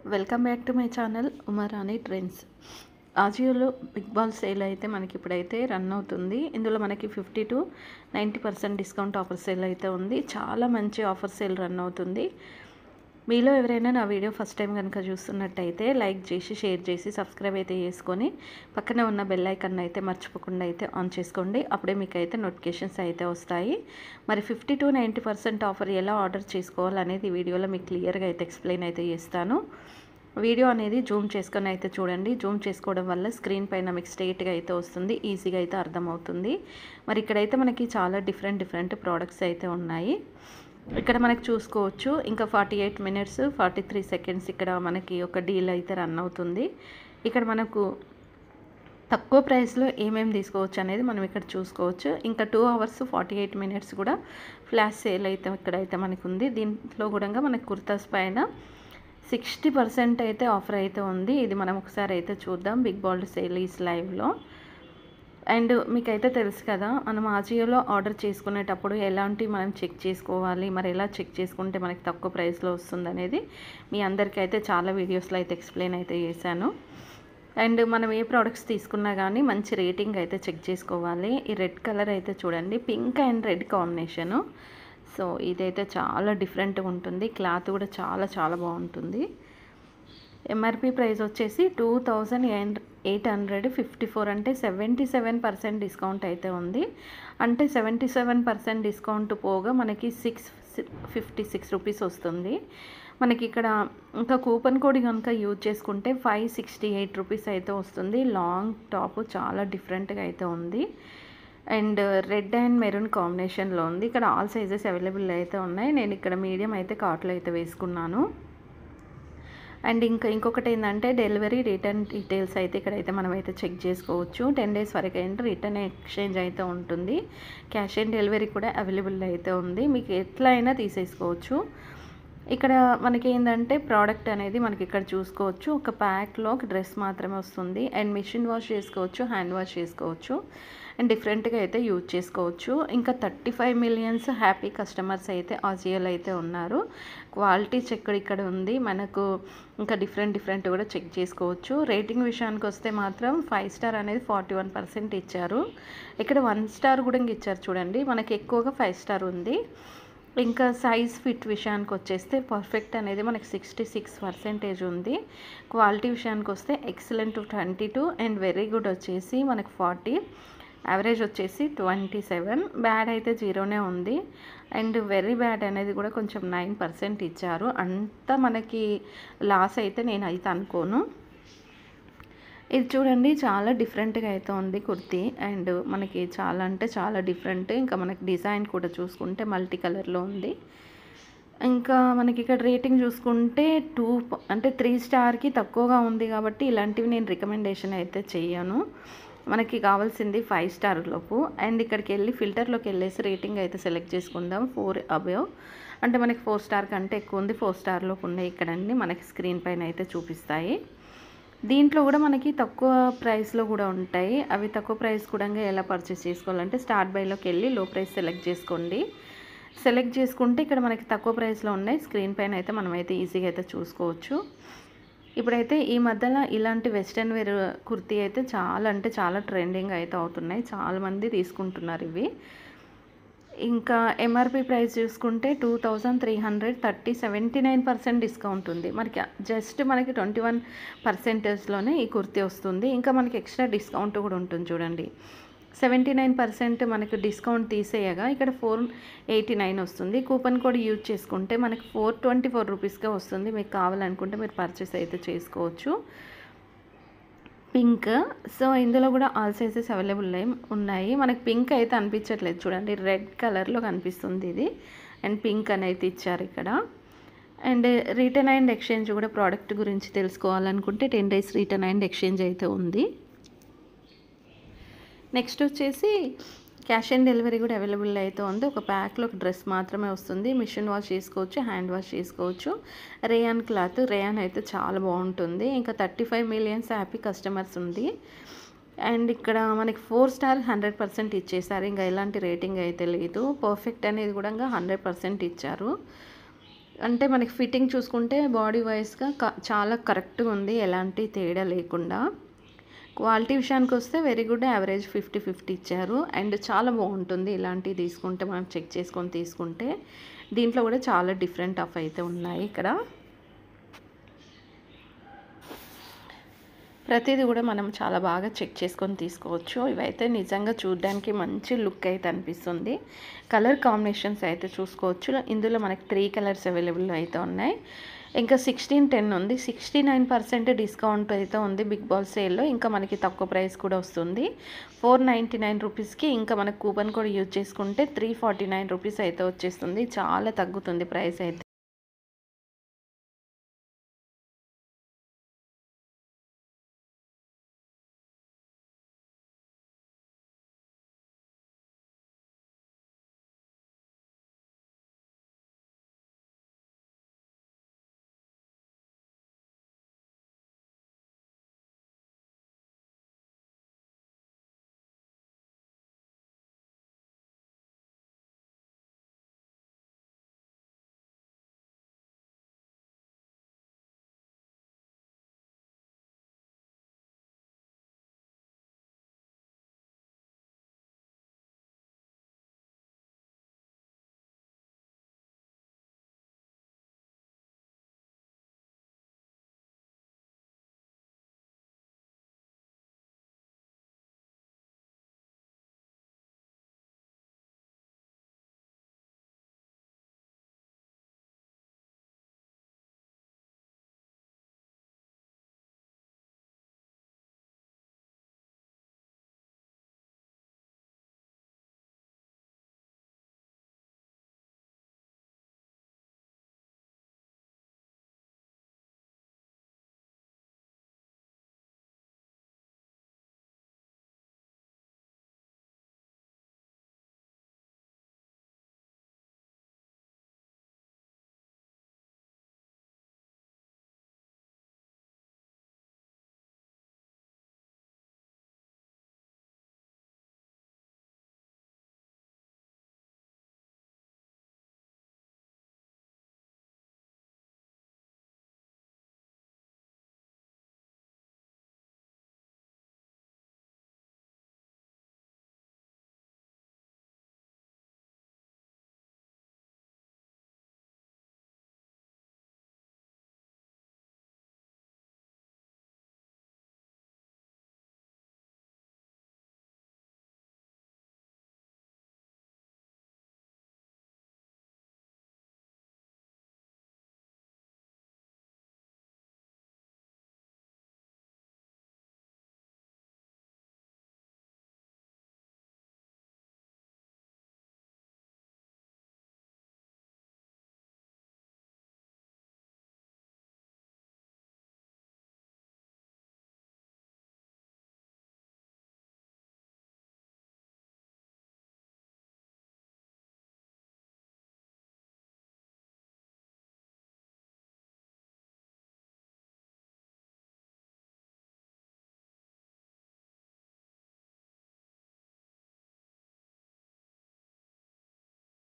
Welcome back to my channel Umarani trends. ఆజియోలో big ball sale అయితే మనకి ఇప్పుడైతే రన్ అవుతుంది. ఇందులో మనకి 50 to 90% డిస్కౌంట్ ఆఫర్ సేల్ అయితే ఉంది. చాలా మంచి ఆఫర్ సేల్ రన్ అవుతుంది. మీలో ఎవరైనా నా వీడియో ఫస్ట్ టైం కనుక చూస్తున్నట్టయితే లైక్ చేసి, షేర్ చేసి, సబ్స్క్రైబ్ అయితే చేసుకొని పక్కనే ఉన్న బెల్ ఐకాన్ అయితే మర్చిపోకుండా అయితే ఆన్ చేసుకోండి. అప్పుడే మీకు అయితే నోటిఫికేషన్స్ అయితే వస్తాయి. మరి 50 to 90% ఆఫర్ ఎలా ఆర్డర్ చేసుకోవాలనేది ఈ వీడియోలో మీకు క్లియర్గా అయితే ఎక్స్ప్లెయిన్ అయితే చేస్తాను. వీడియో అనేది జూమ్ చేసుకొని అయితే చూడండి. జూమ్ చేసుకోవడం వల్ల స్క్రీన్ పైన మీకు స్ట్రెయిట్గా అయితే వస్తుంది, ఈజీగా అయితే అర్థమవుతుంది. మరి ఇక్కడైతే మనకి చాలా డిఫరెంట్ ప్రోడక్ట్స్ అయితే ఉన్నాయి. ఇక్కడ మనకి చూసుకోవచ్చు. ఇంకా 48 minutes 43 seconds ఇక్కడ మనకి ఒక డీల్ అయితే రన్ అవుతుంది. ఇక్కడ మనకు తక్కువ ప్రైస్లో ఏమేమి తీసుకోవచ్చు అనేది మనం ఇక్కడ చూసుకోవచ్చు. ఇంకా 2 hours 48 minutes కూడా ఫ్లాష్ సేల్ అయితే ఇక్కడైతే మనకు ఉంది. దీంట్లో కూడా మనకి కుర్తాస్ పైన 60% అయితే ఆఫర్ అయితే ఉంది. ఇది మనం ఒకసారి అయితే చూద్దాం. బిగ్ బాల్ సేల్ ఈస్ లైవ్లో. అండ్ మీకైతే తెలుసు కదా, మనం ఆజియోలో ఆర్డర్ చేసుకునేటప్పుడు ఎలాంటి మనం చెక్ చేసుకోవాలి, మరి ఎలా చెక్ చేసుకుంటే మనకి తక్కువ ప్రైస్లో వస్తుంది అనేది మీ అందరికీ అయితే చాలా వీడియోస్లో అయితే ఎక్స్ప్లెయిన్ అయితే చేశాను. అండ్ మనం ఏ ప్రోడక్ట్స్ తీసుకున్నా కానీ మంచి రేటింగ్ అయితే చెక్ చేసుకోవాలి. ఈ రెడ్ కలర్ అయితే చూడండి, pink and red combination. So ఇదైతే చాలా డిఫరెంట్గా ఉంటుంది. క్లాత్ కూడా చాలా బాగుంటుంది. ఎంఆర్పి ప్రైస్ వచ్చేసి 2854, అంటే 77% డిస్కౌంట్ అయితే ఉంది. అంటే 77% డిస్కౌంట్ పోగా మనకి 656 రూపీస్ వస్తుంది. మనకి ఇక్కడ ఇంకా కూపన్ కోడ్ కనుక యూజ్ చేసుకుంటే 568 రూపీస్ అయితే వస్తుంది. లాంగ్ టాప్ చాలా డిఫరెంట్గా అయితే ఉంది. అండ్ రెడ్ అండ్ మెరూన్ కాంబినేషన్లో ఉంది. ఇక్కడ ఆల్ సైజెస్ అవైలబుల్ అయితే ఉన్నాయి. నేను ఇక్కడ మీడియం అయితే కార్ట్లో అయితే వేసుకున్నాను. అండ్ ఇంకొకటి ఏంటంటే డెలివరీ రిటర్న్ డీటెయిల్స్ అయితే ఇక్కడైతే మనమైతే చెక్ చేసుకోవచ్చు. 10 days వరకు అయితే రిటర్న్ ఎక్స్చేంజ్ అయితే ఉంటుంది. క్యాష్ ఆన్ డెలివరీ కూడా అవైలబుల్ అయితే ఉంది. మీకు ఎట్లా అయినా తీసేసుకోవచ్చు. ఇక్కడ మనకి ఏంటంటే ప్రోడక్ట్ అనేది మనకి ఇక్కడ చూసుకోవచ్చు. ఒక ప్యాక్లో ఒక డ్రెస్ మాత్రమే వస్తుంది. అండ్ మిషన్ వాష్ చేసుకోవచ్చు, హ్యాండ్ వాష్ చేసుకోవచ్చు, అండ్ డిఫరెంట్గా అయితే యూజ్ చేసుకోవచ్చు. ఇంకా 35 million హ్యాపీ కస్టమర్స్ అయితే ఆజియోలో అయితే ఉన్నారు. క్వాలిటీ చెక్ ఇక్కడ ఉంది. మనకు ఇంకా డిఫరెంట్ కూడా చెక్ చేసుకోవచ్చు. రేటింగ్ విషయానికి వస్తే మాత్రం 5 star అనేది 41% ఇచ్చారు. ఇక్కడ 1 star కూడా ఇచ్చారు చూడండి. మనకి ఎక్కువగా 5 star ఉంది. ఇంకా సైజ్ ఫిట్ విషయానికి వచ్చేస్తే పర్ఫెక్ట్ అనేది మనకి 66% ఉంది. క్వాలిటీ విషయానికి వస్తే ఎక్సలెంట్ 22 అండ్ వెరీ గుడ్ వచ్చేసి మనకి 40, యావరేజ్ వచ్చేసి 27, బ్యాడ్ అయితే 0నే ఉంది. అండ్ వెరీ బ్యాడ్ అనేది కూడా కొంచెం 9% ఇచ్చారు. అంత మనకి లాస్ అయితే నేనైతే అనుకోను. ఇది చూడండి, చాలా డిఫరెంట్గా అయితే ఉంది కుర్తీ. అండ్ మనకి చాలా అంటే చాలా డిఫరెంట్. ఇంకా మనకి డిజైన్ కూడా చూసుకుంటే మల్టీ కలర్లో ఉంది. ఇంకా మనకి ఇక్కడ రేటింగ్ చూసుకుంటే 3 స్టార్కి తక్కువగా ఉంది కాబట్టి ఇలాంటివి నేను రికమెండేషన్ అయితే చేయను. మనకి కావాల్సింది 5 star లోపు. అండ్ ఇక్కడికి వెళ్ళి ఫిల్టర్లోకి వెళ్ళేసి రేటింగ్ అయితే సెలెక్ట్ చేసుకుందాం. 4 above, అంటే మనకి 4 star కంటే ఎక్కువ ఉంది. 4 star లోపు ఉన్నాయి ఇక్కడండి మనకి స్క్రీన్ పైన అయితే చూపిస్తాయి. దీంట్లో కూడా మనకి తక్కువ ప్రైస్లో కూడా ఉంటాయి. అవి తక్కువ ప్రైస్ కూడా ఎలా పర్చేస్ చేసుకోవాలంటే స్టార్ట్ బైలోకి వెళ్ళి లో ప్రైస్ సెలెక్ట్ చేసుకోండి. సెలెక్ట్ చేసుకుంటే ఇక్కడ మనకి తక్కువ ప్రైస్లో ఉన్నాయి. స్క్రీన్ పైన అయితే మనమైతే ఈజీగా అయితే చూసుకోవచ్చు. ఇప్పుడైతే ఈ మధ్యలో ఇలాంటి వెస్ట్రన్ వేర్ కుర్తీ అయితే చాలా అంటే చాలా ట్రెండింగ్ అయితే అవుతున్నాయి. చాలామంది తీసుకుంటున్నారు ఇవి. ఇంకా ఎంఆర్పి ప్రైస్ చూసుకుంటే 2330, 79% డిస్కౌంట్ ఉంది. జస్ట్ మనకి 21%లోనే ఈ కుర్తీ వస్తుంది. ఇంకా మనకి ఎక్స్ట్రా డిస్కౌంట్ కూడా ఉంటుంది చూడండి. 79% మనకి డిస్కౌంట్ తీసేయగా ఇక్కడ 489 వస్తుంది. కూపన్ కోడ్ యూజ్ చేసుకుంటే మనకి 424 రూపీస్గా వస్తుంది. మీకు కావాలనుకుంటే మీరు పర్చేస్ అయితే చేసుకోవచ్చు. పింక్, సో ఇందులో కూడా ఆల్ సైజెస్ అవైలబుల్ ఉన్నాయి. మనకి పింక్ అయితే అనిపించట్లేదు చూడండి, రెడ్ కలర్లో కనిపిస్తుంది ఇది. అండ్ పింక్ అనేది ఇచ్చారు ఇక్కడ. అండ్ రిటర్న్ అండ్ ఎక్స్చేంజ్ కూడా ప్రోడక్ట్ గురించి తెలుసుకోవాలనుకుంటే 10 days రిటర్న్ అండ్ ఎక్స్చేంజ్ అయితే ఉంది. నెక్స్ట్ వచ్చేసి క్యాష్ ఆన్ డెలివరీ కూడా అవైలబుల్ అయితే ఉంది. ఒక ప్యాక్లో ఒక డ్రెస్ మాత్రమే వస్తుంది. మిషన్ వాష్ చేసుకోవచ్చు, హ్యాండ్ వాష్ చేసుకోవచ్చు. రేయాన్ క్లాత్, రేయాన్ అయితే చాలా బాగుంటుంది. ఇంకా 35 million హ్యాపీ కస్టమర్స్ ఉంది. అండ్ ఇక్కడ మనకి 4 star 100% ఇచ్చేసారు. ఇంకా ఎలాంటి రేటింగ్ అయితే లేదు. పర్ఫెక్ట్ అనేది కూడా 100% ఇచ్చారు. అంటే మనకి ఫిట్టింగ్ చూసుకుంటే బాడీ వైజ్గా చాలా కరెక్ట్గా ఉంది, ఎలాంటి తేడా లేకుండా. క్వాలిటీ విషయానికి వస్తే వెరీ గుడ్, యావరేజ్ 50-50 ఇచ్చారు. అండ్ చాలా బాగుంటుంది ఇలాంటివి తీసుకుంటే, మనం చెక్ చేసుకొని తీసుకుంటే. దీంట్లో కూడా చాలా డిఫరెంట్ ఆఫ్ అయితే ఉన్నాయి ఇక్కడ. ప్రతిదీ కూడా మనం చాలా బాగా చెక్ చేసుకొని తీసుకోవచ్చు. ఇవైతే నిజంగా చూడడానికి మంచి లుక్ అయితే అనిపిస్తుంది. కలర్ కాంబినేషన్స్ అయితే చూసుకోవచ్చు. ఇందులో మనకి 3 కలర్స్ అవైలబుల్ అయితే ఉన్నాయి. ఇంకా 16-10 ఉంది. 69% డిస్కౌంట్ అయితే ఉంది బిగ్ బాల్ సేల్లో. ఇంకా మనకి తక్కువ ప్రైస్ కూడా వస్తుంది. 499 రూపీస్కి ఇంకా మనకు కూపన్ కోడ్ యూజ్ చేసుకుంటే 349 రూపీస్ అయితే వచ్చేస్తుంది. చాలా తగ్గుతుంది ప్రైస్ అయితే.